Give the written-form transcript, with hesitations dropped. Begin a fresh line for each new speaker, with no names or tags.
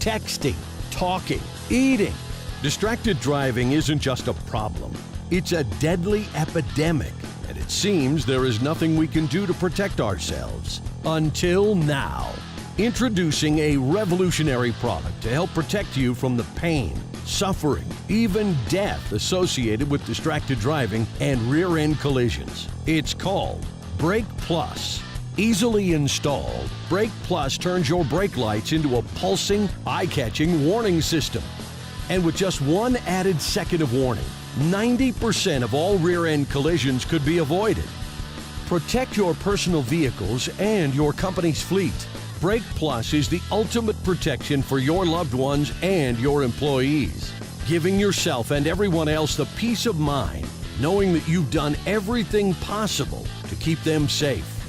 texting, talking, eating. Distracted driving isn't just a problem, it's a deadly epidemic, and it seems there is nothing we can do to protect ourselves. Until now. Introducing a revolutionary product to help protect you from the pain, suffering, even death associated with distracted driving and rear-end collisions. It's called Brake Plus. Easily installed, Brake Plus turns your brake lights into a pulsing, eye-catching warning system. And with just one added second of warning, 90% of all rear-end collisions could be avoided. Protect your personal vehicles and your company's fleet. Brake Plus is the ultimate protection for your loved ones and your employees, giving yourself and everyone else the peace of mind, knowing that you've done everything possible to keep them safe.